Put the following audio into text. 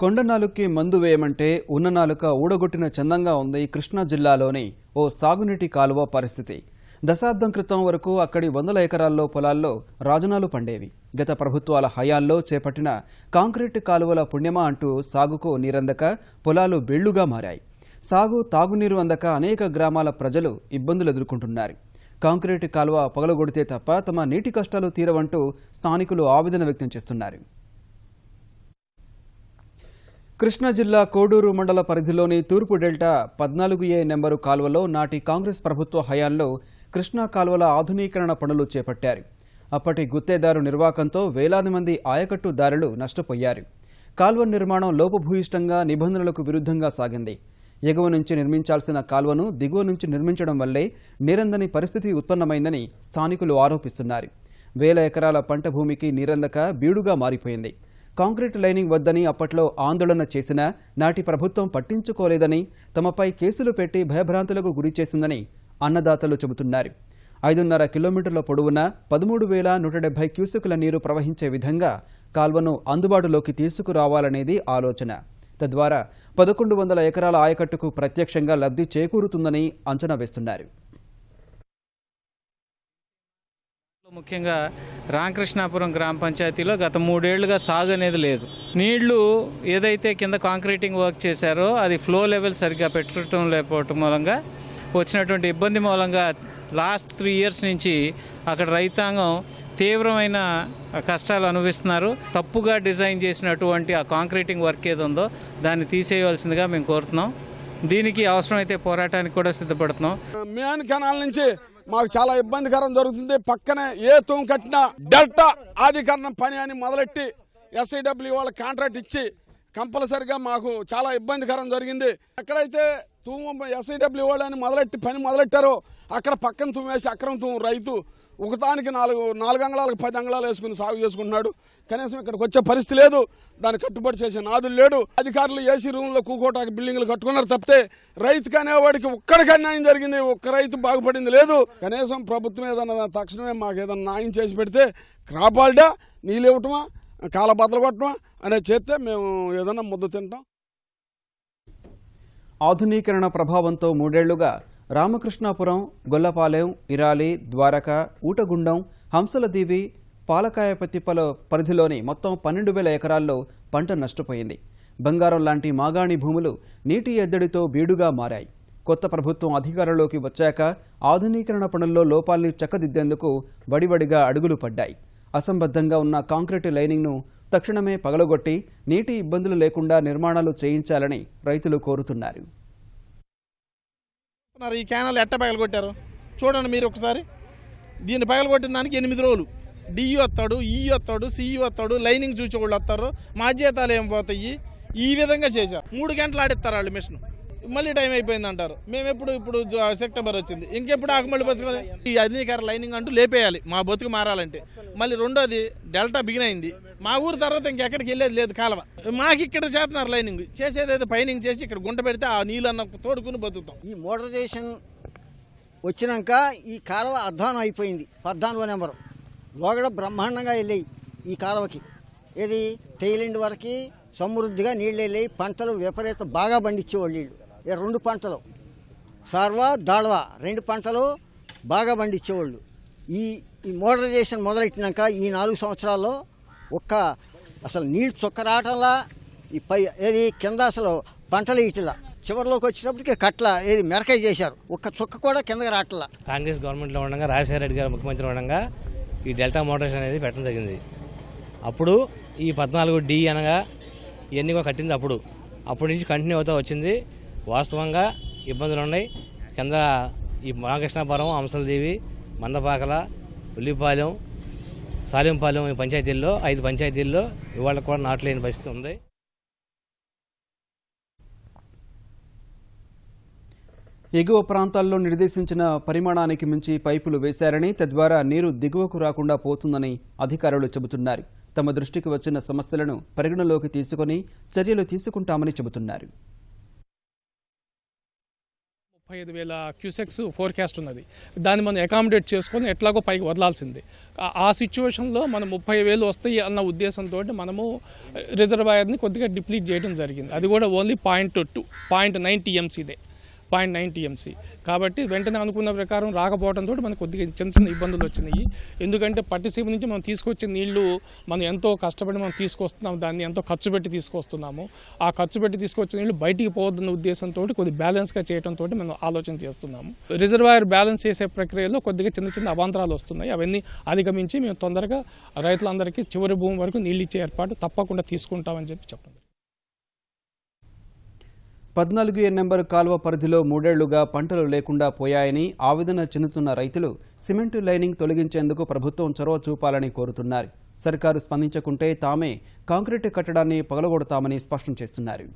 కొండ నాలుక్కి మందు వేయమంటే ఉన్న నాలుక ఊడగొట్టిన చందంగా ఉంది కృష్ణా జిల్లాలోని ఓ సాగునీటి కాలువ పరిస్థితి. దశాబ్దం క్రితం వరకు అక్కడి వందల ఎకరాల్లో పొలాల్లో రాజనాలు పండేవి. గత ప్రభుత్వాల హయాంలో చేపట్టిన కాంక్రీట్ కాలువల పుణ్యమా అంటూ సాగుకు నీరందక పొలాలు బెళ్లుగా మారాయి. సాగు తాగునీరు అందక అనేక గ్రామాల ప్రజలు ఇబ్బందులు ఎదుర్కొంటున్నారు. కాంక్రీట్ కాలువ పగలగొడితే తప్ప తమ నీటి కష్టాలు తీరవంటూ స్థానికులు ఆవేదన వ్యక్తం చేస్తున్నారు. కృష్ణా జిల్లా కోడూరు మండల పరిధిలోని తూర్పు డెల్టా 14A నెంబరు కాలువలో నాటి కాంగ్రెస్ ప్రభుత్వ హయాంలో కృష్ణా కాలువల ఆధునీకరణ పనులు చేపట్టారు. అప్పటి గుత్తేదారు నిర్వాకంతో వేలాది మంది ఆయకట్టుదారులు నష్టపోయారు. కాలువ నిర్మాణం లోపభూయిష్టంగా నిబంధనలకు విరుద్ధంగా సాగింది. ఎగువ నుంచి నిర్మించాల్సిన కాలువను దిగువ నుంచి నిర్మించడం వల్లే నీరందని పరిస్థితి ఉత్పన్నమైందని స్థానికులు ఆరోపిస్తున్నారు. వేల ఎకరాల పంట భూమికి నీరందక బీడుగా మారిపోయింది. కాంక్రీట్ లైనింగ్ వద్దని అప్పట్లో ఆందోళన చేసినా నాటి ప్రభుత్వం పట్టించుకోలేదని, తమపై కేసులు పెట్టి భయభ్రాంతులకు గురి చేసిందని అన్నదాతలు చెబుతున్నారు. 5.5 కిలోమీటర్ల పొడవున 13,170 క్యూసెక్కుల నీరు ప్రవహించే విధంగా కాల్వను అందుబాటులోకి తీసుకురావాలనేది ఆలోచన. తద్వారా 1,100 ఎకరాల ఆయకట్టుకు ప్రత్యక్షంగా లబ్ధి చేకూరుతుందని అంచనా వేస్తున్నారు. ముఖ్యంగా రామకృష్ణాపురం గ్రామ పంచాయతీలో గత 3 ఏళ్లుగా సాగు అనేది లేదు. నీళ్లు ఏదైతే కింద కాంక్రీటింగ్ వర్క్ చేశారో అది ఫ్లో లెవెల్ సరిగ్గా పెట్టడం లేకపోవటం మూలంగా వచ్చినటువంటి ఇబ్బంది మూలంగా లాస్ట్ 3 ఇయర్స్ నుంచి అక్కడ రైతాంగం తీవ్రమైన కష్టాలు అనుభవిస్తున్నారు. తప్పుగా డిజైన్ చేసినటువంటి ఆ కాంక్రీటింగ్ వర్క్ ఏదో ఉందో దాన్ని తీసేయవలసిందిగా మేము కోరుతున్నాం. దీనికి అవసరమైతే పోరాటానికి కూడా సిద్ధపడుతున్నాం. మెయిన్ కెనాల్ నుంచి మాకు చాలా ఇబ్బందికరం జరుగుతుంది. పక్కనే ఏ తూము కట్టినా డెల్టా ఆధీకరణం పని అని మొదలెట్టి SIW వాళ్ళ కాంట్రాక్ట్ ఇచ్చి కంపల్సరిగా మాకు చాలా ఇబ్బందికరం జరిగింది. ఎక్కడైతే తూము SIW వాళ్ళు అని పని మొదలెట్టారో అక్కడ పక్కన తూము వేసి అక్రమ తూము రైతు ఒకదానికి 4 అంగళాలకు 10 అంగళాలు వేసుకుని సాగు చేసుకుంటున్నాడు. కనీసం ఇక్కడికి వచ్చే పరిస్థితి లేదు. దాన్ని కట్టుబడి చేసే నాదులు లేడు. అధికారులు ఏసీ రూమ్లో కూకోటాకి బిల్డింగ్లు కట్టుకున్నారు తప్పితే రైతుకు అనేవాడికి ఒక్కడికి అన్యాయం జరిగింది. ఒక్క రైతు బాగుపడింది లేదు. కనీసం ప్రభుత్వం ఏదన్నా తక్షణమే మాకు ఏదన్నా న్యాయం చేసి పెడితే క్రాప్ హాలిడే నీళ్ళు ఇవ్వటమా కాల బద్దలు కొట్టమా అనేది చేస్తే మేము ఏదన్నా ముద్ద తింటాం. ఆధునీకరణ ప్రభావంతో 3 ఏళ్లుగా రామకృష్ణాపురం, గొల్లపాలెం, ఇరాలి, ద్వారక, ఊటగుండం, హంసలదీవి, పాలకాయపతిప్పల పరిధిలోని మొత్తం 12,000 ఎకరాల్లో పంట నష్టపోయింది. బంగారం లాంటి మాగాణి భూములు నీటి ఎద్దడితో బీడుగా మారాయి. కొత్త ప్రభుత్వం అధికారంలోకి వచ్చాక ఆధునీకరణ పనుల్లో లోపాల్ని చక్కదిద్దేందుకు వడివడిగా అడుగులు పడ్డాయి. అసంబద్ధంగా ఉన్న కాంక్రీట్ లైనింగ్ను తక్షణమే పగలగొట్టి నీటి ఇబ్బందులు లేకుండా నిర్మాణాలు చేయించాలని రైతులు కోరుతున్నారు. ఈ క్యానల్ ఎట్ట పగలగొట్టారు చూడండి మీరు ఒకసారి. దీన్ని పగలగొట్టిన దానికి 8 రోజులు డిఈ వస్తాడు, ఈ వస్తాడు, సిఈ వస్తాడు, లైనింగ్ చూసే వాళ్ళు వస్తారు, మా జీతాలు ఏం పోతాయి. ఈ విధంగా చేశారు. 3 గంటలు ఆడిస్తారు వాళ్ళు మిషన్. మళ్ళీ టైం అయిపోయింది అంటారు. మేము ఇప్పుడు సెప్టెంబర్ వచ్చింది, ఇంకెప్పుడు ఆకుమల్లి బస్సు ఈ అధికార లైనింగ్ అంటూ లేపేయాలి మా బతుకు మారాలంటే. మళ్ళీ రెండోది డెల్టా బిగిన్ అయింది. మా ఊరు తర్వాత ఇంకెక్కడికి వెళ్ళేది లేదు కాలువ. మాకు ఇక్కడ చేస్తున్నారు లైనింగ్ చేసేది పైనింగ్ చేసి ఇక్కడ గుంట పెడితే ఆ నీళ్ళన్న తోడుకుని బతుకుతాం. ఈ మోడరైజేషన్ వచ్చినాక ఈ కాలువ అధ్వానం అయిపోయింది. 14వ నెంబరు లోగడ బ్రహ్మాండంగా వెళ్ళాయి ఈ కాలువకి. ఏది తేలిండి వరకు సమృద్ధిగా నీళ్ళు వెళ్ళాయి. పంటలు విపరీత బాగా పండించేవాళ్ళు నీళ్ళు. 2 పంటలు సార్వా దాళ్వా 2 పంటలు బాగా పండించేవాళ్ళు. ఈ మోడరైజేషన్ మొదలెట్టినాక ఈ 4 సంవత్సరాల్లో అసలు నీళ్ళు చుక్క రావటంలా ఈ ఏది కింద అసలు పంటలు ఇట్లా చివరిలోకి వచ్చేటప్పటికి కట్ల ఏది మెరకాయ చేశారు. ఒక్క చుక్క కూడా కిందకి రావట్లా. కాంగ్రెస్ గవర్నమెంట్లో ఉండగా రాజశేఖర రెడ్డి గారు ముఖ్యమంత్రి ఉండగా ఈ డెల్టా మోడరేషన్ అనేది పెట్టడం జరిగింది. అప్పుడు ఈ 14D అనగా ఇవన్నీ కూడా కట్టింది. అప్పటి నుంచి కంటిన్యూ అవుతూ వచ్చింది. వాస్తవంగా ఇబ్బందులు ఉన్నాయి. కింద ఈ రామకృష్ణాపురం, హంసలదేవి, మందపాకల, ఉల్లిపాలెం, సాలింపాలెం ఈ పంచాయతీల్లో 5 పంచాయతీల్లో ఇవాళ కూడా నాట్లేని పరిస్థితి ఉంది. ఎగువ ప్రాంతాల్లో నిర్దేశించిన పరిమాణానికి మించి పైపులు వేశారని, తద్వారా నీరు దిగువకు రాకుండా పోతుందని అధికారులు చెబుతున్నారు. తమ దృష్టికి వచ్చిన సమస్యలను పరిగణలోకి తీసుకుని చర్యలు తీసుకుంటామని చెబుతున్నారు. 35,000 క్యూసెక్స్ ఫోర్కాస్ట్ ఉన్నది. దాన్ని మనం అకామిడేట్ చేసుకొని ఎట్లాగో పైకి వదలాల్సిందే. ఆ సిచ్యువేషన్లో మనం 30,000 వస్తాయి అన్న ఉద్దేశంతో మనము రిజర్వాయర్ని కొద్దిగా డిప్లీట్ చేయడం జరిగింది. అది కూడా ఓన్లీ 0.9 టీఎంసీదే, 0.9 టీఎంసీ. కాబట్టి వెంటనే అనుకున్న ప్రకారం రాకపోవడంతో మనకు కొద్దిగా చిన్న చిన్న ఇబ్బందులు వచ్చినాయి. ఎందుకంటే పట్టిసీమ నుంచి మనం తీసుకొచ్చే నీళ్లు మనం ఎంతో కష్టపడి మనం తీసుకొస్తున్నాము, దాన్ని ఎంతో ఖర్చు పెట్టి తీసుకొస్తున్నాము. ఆ ఖర్చు పెట్టి తీసుకొచ్చే నీళ్లు బయటికి పోవద్దన్న ఉద్దేశంతో కొద్దిగా బ్యాలెన్స్గా చేయడంతో మనం ఆలోచన చేస్తున్నాము. రిజర్వాయర్ బ్యాలెన్స్ చేసే ప్రక్రియలో కొద్దిగా చిన్న చిన్న అవాంతరాలు వస్తున్నాయి. అవన్నీ అధిగమించి మేము తొందరగా రైతులందరికీ చివరి భూమి వరకు నీళ్ళు ఇచ్చే ఏర్పాటు తప్పకుండా తీసుకుంటామని చెప్పండి. 14 నెంబరు కాలువ పరిధిలో 3 ఏళ్లుగా పంటలు లేకుండా పోయాయని ఆవేదన చెందుతున్న రైతులు సిమెంటు లైనింగ్ తొలగించేందుకు ప్రభుత్వం చొరవ చూపాలని కోరుతున్నారు. సర్కారు స్పందించకుంటే తామే కాంక్రీటు కట్టడాన్ని పగలగొడతామని స్పష్టం చేస్తున్నారు.